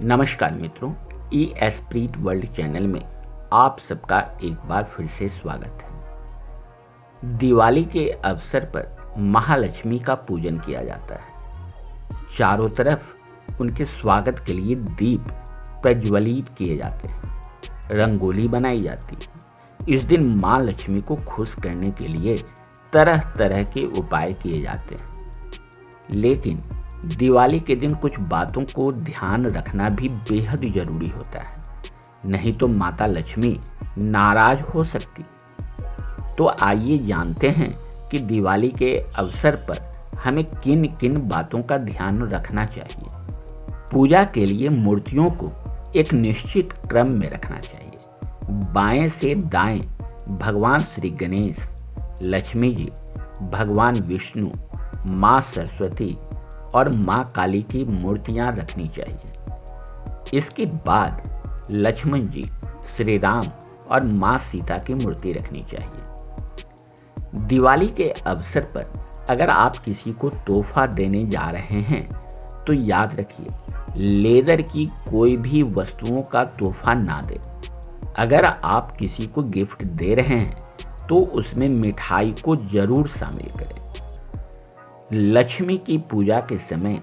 नमस्कार मित्रों, ई एस्प्रीट world channel में आप सबका एक बार फिर से स्वागत है। दिवाली के अवसर पर महालक्ष्मी का पूजन किया जाता है। चारों तरफ उनके स्वागत के लिए दीप प्रज्वलित किए जाते हैं, रंगोली बनाई जाती है। इस दिन मां लक्ष्मी को खुश करने के लिए तरह तरह के उपाय किए जाते हैं, लेकिन दिवाली के दिन कुछ बातों को ध्यान रखना भी बेहद जरूरी होता है, नहीं तो माता लक्ष्मी नाराज हो सकती। तो आइए जानते हैं कि दिवाली के अवसर पर हमें किन किन बातों का ध्यान रखना चाहिए। पूजा के लिए मूर्तियों को एक निश्चित क्रम में रखना चाहिए। बाएं से दाएं भगवान श्री गणेश, लक्ष्मी जी, भगवान विष्णु, मां सरस्वती और मां काली की मूर्तियां रखनी चाहिए। इसके बाद लक्ष्मण जी, श्री राम और मां सीता की मूर्ति रखनी चाहिए। दिवाली के अवसर पर अगर आप किसी को तोहफा देने जा रहे हैं तो याद रखिए, लेदर की कोई भी वस्तुओं का तोहफा ना दें। अगर आप किसी को गिफ्ट दे रहे हैं तो उसमें मिठाई को जरूर शामिल करें। लक्ष्मी की पूजा के समय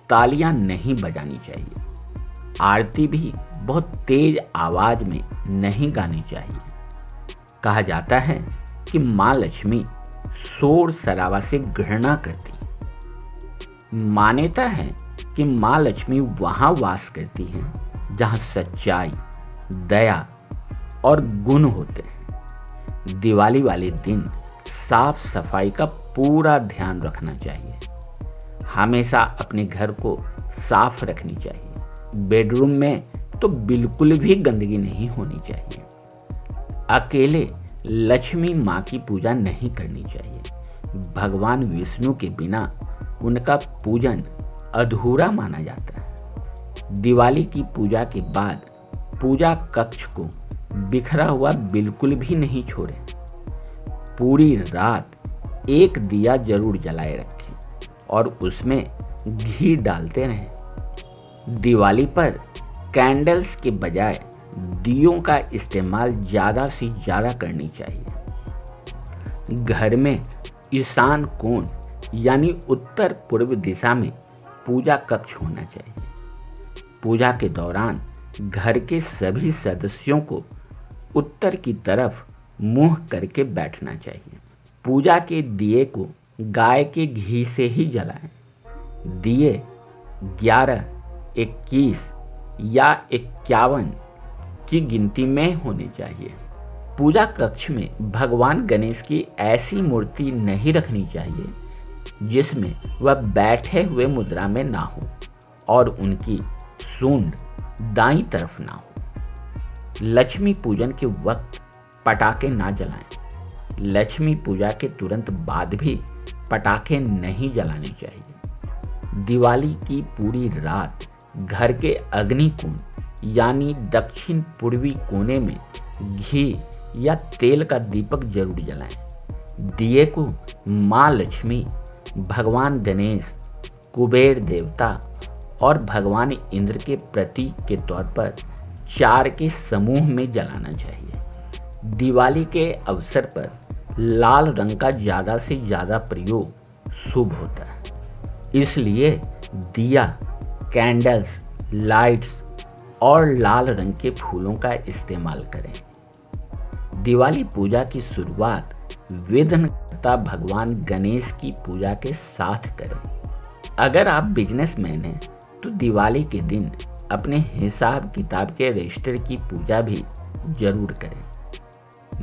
तालियां नहीं बजानी चाहिए। आरती भी बहुत तेज आवाज में नहीं गानी चाहिए। कहा जाता है कि मां लक्ष्मी शोर शराबा से घृणा करती। मान्यता है कि मां लक्ष्मी वहां वास करती हैं जहां सच्चाई, दया और गुण होते हैं। दिवाली वाले दिन साफ सफाई का पूरा ध्यान रखना चाहिए। हमेशा अपने घर को साफ रखनी चाहिए। बेडरूम में तो बिल्कुल भी गंदगी नहीं होनी चाहिए। अकेले लक्ष्मी मां की पूजा नहीं करनी चाहिए। भगवान विष्णु के बिना उनका पूजन अधूरा माना जाता है। दिवाली की पूजा के बाद पूजा कक्ष को बिखरा हुआ बिल्कुल भी नहीं छोड़ें। पूरी रात एक दिया जरूर जलाए रखें और उसमें घी डालते रहें। दिवाली पर कैंडल्स के बजाय दियों का इस्तेमाल ज़्यादा से ज़्यादा करनी चाहिए। घर में ईशान कोण यानी उत्तर पूर्व दिशा में पूजा कक्ष होना चाहिए। पूजा के दौरान घर के सभी सदस्यों को उत्तर की तरफ मुंह करके बैठना चाहिए। पूजा के दिए को गाय के घी से ही जलाएं। दिए 11, 21 या 51 की गिनती में होने चाहिए। पूजा कक्ष में भगवान गणेश की ऐसी मूर्ति नहीं रखनी चाहिए जिसमें वह बैठे हुए मुद्रा में ना हो और उनकी सूंड दाईं तरफ ना हो। लक्ष्मी पूजन के वक्त पटाखे ना जलाएं। लक्ष्मी पूजा के तुरंत बाद भी पटाखे नहीं जलाने चाहिए। दिवाली की पूरी रात घर के अग्निकुंड यानी दक्षिण पूर्वी कोने में घी या तेल का दीपक जरूर जलाएं। दिए को मां लक्ष्मी, भगवान गणेश, कुबेर देवता और भगवान इंद्र के प्रतीक के तौर पर 4 के समूह में जलाना चाहिए। दिवाली के अवसर पर लाल रंग का ज़्यादा से ज़्यादा प्रयोग शुभ होता है, इसलिए दिया, कैंडल्स, लाइट्स और लाल रंग के फूलों का इस्तेमाल करें। दिवाली पूजा की शुरुआत विघ्नकर्ता भगवान गणेश की पूजा के साथ करें। अगर आप बिजनेसमैन हैं तो दिवाली के दिन अपने हिसाब किताब के रजिस्टर की पूजा भी जरूर करें।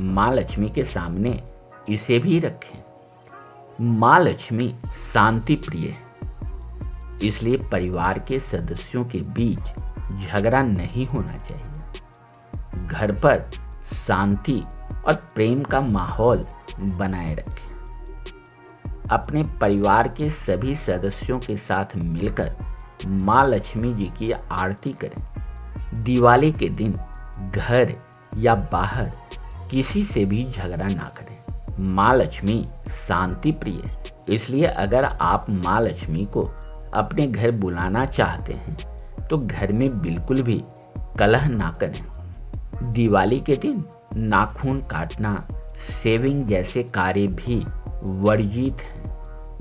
मां लक्ष्मी के सामने इसे भी रखें। मां लक्ष्मी शांति प्रिय है, इसलिए परिवार के सदस्यों के बीच झगड़ा नहीं होना चाहिए। घर पर शांति और प्रेम का माहौल बनाए रखें। अपने परिवार के सभी सदस्यों के साथ मिलकर मां लक्ष्मी जी की आरती करें। दिवाली के दिन घर या बाहर किसी से भी झगड़ा ना करें। मां लक्ष्मी शांति प्रिय है, इसलिए अगर आप मां लक्ष्मी को अपने घर बुलाना चाहते हैं तो घर में बिल्कुल भी कलह ना करें। दिवाली के दिन नाखून काटना, शेविंग जैसे कार्य भी वर्जित हैं।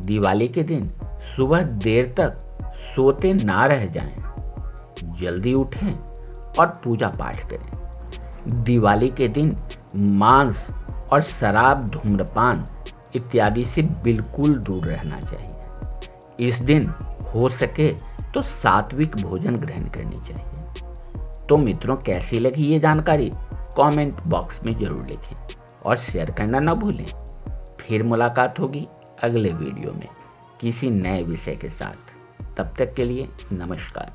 दिवाली के दिन सुबह देर तक सोते ना रह जाएं, जल्दी उठें और पूजा पाठ करें। दिवाली के दिन मांस और शराब, धूम्रपान इत्यादि से बिल्कुल दूर रहना चाहिए। इस दिन हो सके तो सात्विक भोजन ग्रहण करनी चाहिए। तो मित्रों, कैसी लगी ये जानकारी कमेंट बॉक्स में जरूर लिखें और शेयर करना ना भूलें। फिर मुलाकात होगी अगले वीडियो में किसी नए विषय के साथ। तब तक के लिए नमस्कार।